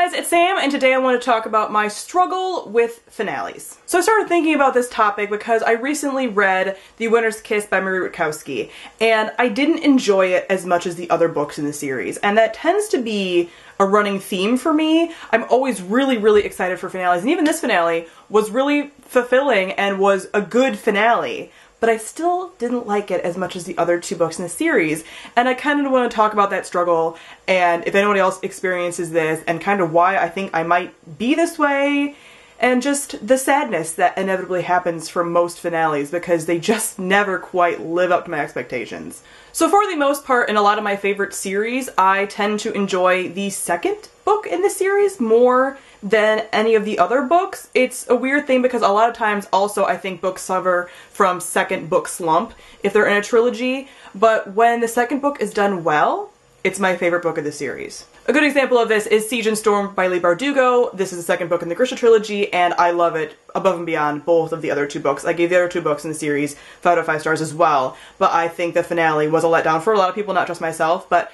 guys, it's Sam, and today I want to talk about my struggle with finales. So I started thinking about this topic because I recently read The Winter's Kiss by Marie Witkowski, and I didn't enjoy it as much as the other books in the series, and that tends to be a running theme for me. I'm always really excited for finales, and even this finale was really fulfilling and was a good finale. But I still didn't like it as much as the other two books in the series, and I kind of want to talk about that struggle, and if anyone else experiences this, and kind of why I think I might be this way, and just the sadness that inevitably happens from most finales, because they just never quite live up to my expectations. So for the most part, in a lot of my favorite series, I tend to enjoy the second book in the series more than any of the other books. It's a weird thing because a lot of times also I think books suffer from second book slump if they're in a trilogy, but when the second book is done well, it's my favorite book of the series. A good example of this is Siege and Storm by Leigh Bardugo. This is the second book in the Grisha trilogy, and I love it above and beyond both of the other two books. I gave the other two books in the series 5 out of 5 stars as well, but I think the finale was a letdown for a lot of people, not just myself, but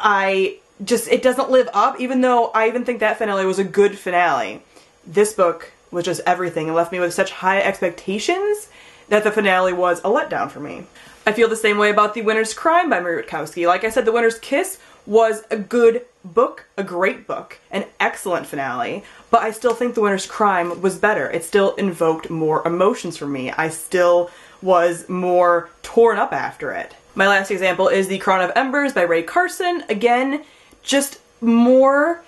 it doesn't live up, even though I even think that finale was a good finale. This book was just everything and left me with such high expectations that the finale was a letdown for me. I feel the same way about The Winter's Crime by Marie Witkowski. Like I said, The Winter's Kiss was a good book, a great book, an excellent finale, but I still think The Winter's Crime was better. It still invoked more emotions for me. I still was more torn up after it. My last example is The Crown of Embers by Ray Carson. Again, just more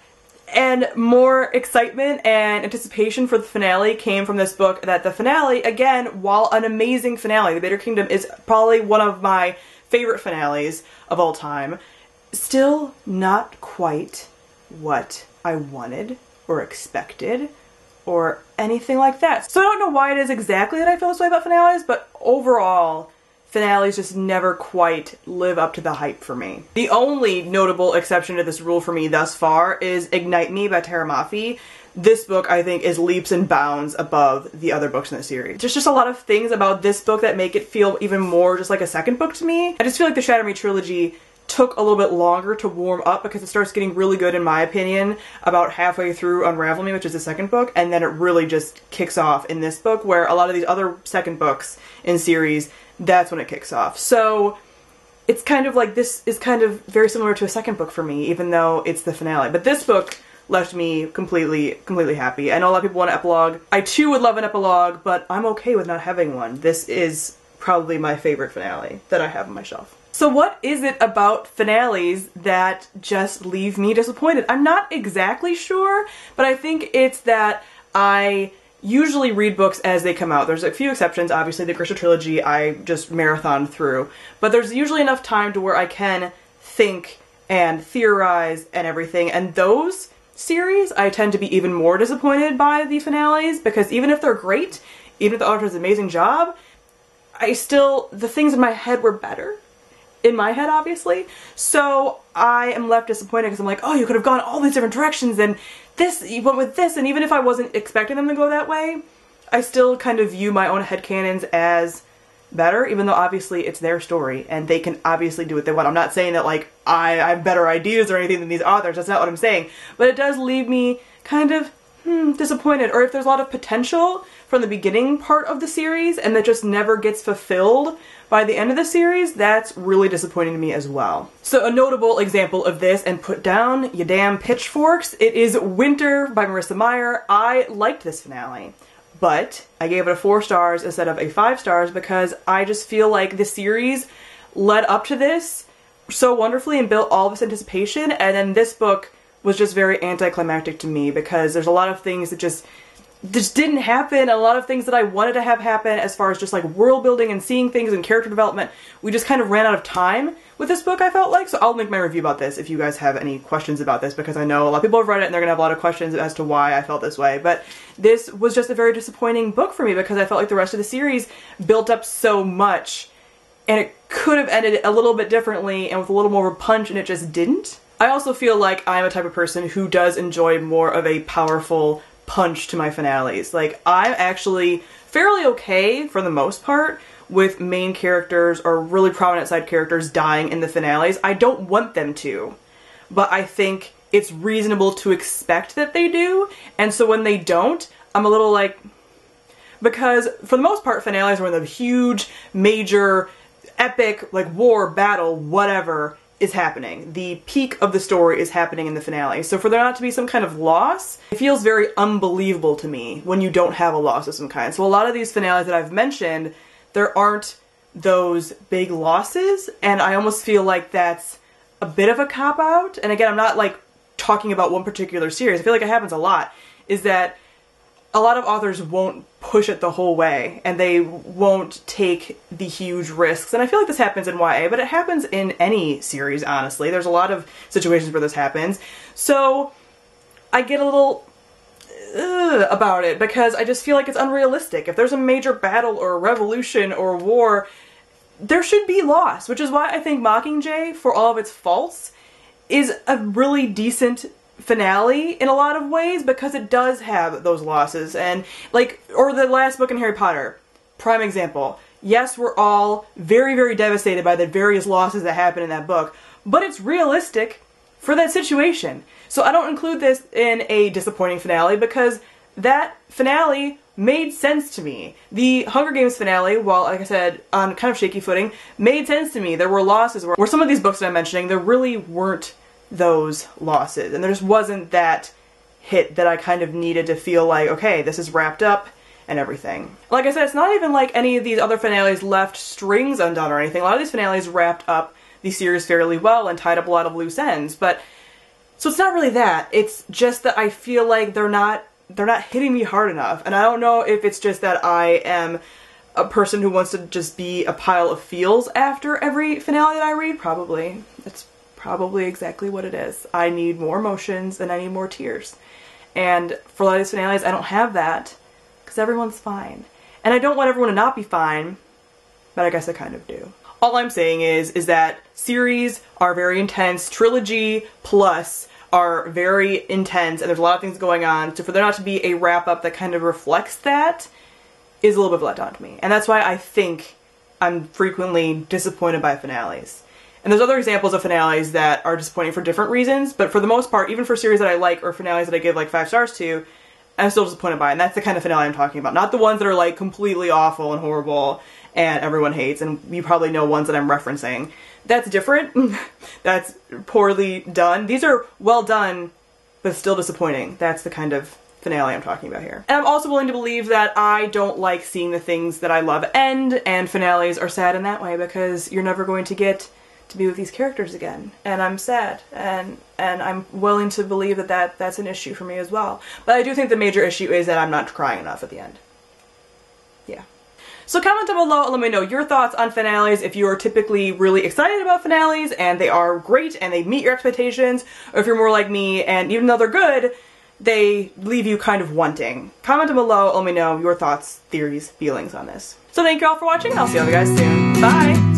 and more excitement and anticipation for the finale came from this book. That the finale, again, while an amazing finale, The Bitter Kingdom is probably one of my favorite finales of all time, still not quite what I wanted or expected or anything like that. So I don't know why it is exactly that I feel this way about finales, but overall, finales just never quite live up to the hype for me. The only notable exception to this rule for me thus far is Ignite Me by Tara Mafi. This book, I think, is leaps and bounds above the other books in the series. There's just a lot of things about this book that make it feel even more just like a second book to me. I just feel like the Shatter Me trilogy took a little bit longer to warm up because it starts getting really good, in my opinion, about halfway through Unravel Me, which is the second book, and then it really just kicks off in this book, where a lot of these other second books in series, that's when it kicks off. So it's kind of like, this is kind of very similar to a second book for me, even though it's the finale. But this book left me completely happy. I know a lot of people want an epilogue. I too would love an epilogue, but I'm okay with not having one. This is probably my favorite finale that I have on my shelf. So what is it about finales that just leave me disappointed? I'm not exactly sure, but I think it's that I usually read books as they come out. There's a few exceptions. Obviously, the Grisha trilogy I just marathoned through, but there's usually enough time to where I can think and theorize and everything, and those series I tend to be even more disappointed by the finales, because even if they're great, even if the author does an amazing job, the things in my head were better. In my head, obviously. So I am left disappointed because I'm like, oh, you could have gone all these different directions, and you went with this, and even if I wasn't expecting them to go that way, I still kind of view my own headcanons as better, even though obviously it's their story, and they can obviously do what they want. I'm not saying that, like, I have better ideas or anything than these authors, that's not what I'm saying, but it does leave me kind of disappointed, or if there's a lot of potential from the beginning part of the series and that just never gets fulfilled by the end of the series, that's really disappointing to me as well. So a notable example of this, and put down you damn pitchforks, it is Winter by Marissa Meyer. I liked this finale, but I gave it a 4 stars instead of a 5 stars because I just feel like the series led up to this so wonderfully and built all this anticipation, and then this book was just very anticlimactic to me because there's a lot of things that just didn't happen, a lot of things that I wanted to have happen as far as just like world building and seeing things and character development. We just kind of ran out of time with this book, I felt like, so I'll make my review about this if you guys have any questions about this, because I know a lot of people have read it and they're gonna have a lot of questions as to why I felt this way. But this was just a very disappointing book for me because I felt like the rest of the series built up so much and it could have ended a little bit differently and with a little more of a punch, and it just didn't. I also feel like I'm a type of person who does enjoy more of a powerful punch to my finales. Like, I'm actually fairly okay, for the most part, with main characters or really prominent side characters dying in the finales. I don't want them to, but I think it's reasonable to expect that they do. And so when they don't, I'm a little like, because for the most part, finales are when the huge, major, epic, like war, battle, whatever is happening. The peak of the story is happening in the finale. So for there not to be some kind of loss, it feels very unbelievable to me when you don't have a loss of some kind. So a lot of these finales that I've mentioned, there aren't those big losses, and I almost feel like that's a bit of a cop-out. And again, I'm not like talking about one particular series. I feel like it happens a lot, is that a lot of authors won't push it the whole way, and they won't take the huge risks. And I feel like this happens in YA, but it happens in any series, honestly. There's a lot of situations where this happens. So I get a little about it, because I just feel like it's unrealistic. If there's a major battle or a revolution or a war, there should be loss, which is why I think Mockingjay, for all of its faults, is a really decent finale in a lot of ways, because it does have those losses. And like, or the last book in Harry Potter, prime example. Yes, we're all very, very devastated by the various losses that happen in that book, but it's realistic for that situation. So I don't include this in a disappointing finale, because that finale made sense to me. The Hunger Games finale, while, like I said, on kind of shaky footing, made sense to me. There were losses where some of these books that I'm mentioning, there really weren't those losses, and there just wasn't that hit that I kind of needed to feel like, okay, this is wrapped up and everything. Like I said, it's not even like any of these other finales left strings undone or anything. A lot of these finales wrapped up the series fairly well and tied up a lot of loose ends, but so it's not really that. It's just that I feel like they're not hitting me hard enough, and I don't know if it's just that I am a person who wants to just be a pile of feels after every finale that I read. Probably. It's probably exactly what it is. I need more emotions and I need more tears. And for a lot of these finales, I don't have that, because everyone's fine. And I don't want everyone to not be fine, but I guess I kind of do. All I'm saying is that series are very intense, trilogy plus are very intense, and there's a lot of things going on, so for there not to be a wrap-up that kind of reflects that is a little bit of a letdown to me. And that's why I think I'm frequently disappointed by finales. And there's other examples of finales that are disappointing for different reasons, but for the most part, even for series that I like or finales that I give like 5 stars to, I'm still disappointed by, and that's the kind of finale I'm talking about. Not the ones that are like completely awful and horrible and everyone hates, and you probably know ones that I'm referencing. That's different. That's poorly done. These are well done, but still disappointing. That's the kind of finale I'm talking about here. And I'm also willing to believe that I don't like seeing the things that I love end, and finales are sad in that way, because you're never going to get to be with these characters again, and I'm sad, and I'm willing to believe that that's an issue for me as well. But I do think the major issue is that I'm not crying enough at the end. Yeah. So comment down below and let me know your thoughts on finales, if you are typically really excited about finales and they are great and they meet your expectations, or if you're more like me and even though they're good, they leave you kind of wanting. Comment down below and let me know your thoughts, theories, feelings on this. So thank you all for watching, and I'll see you guys soon. Bye!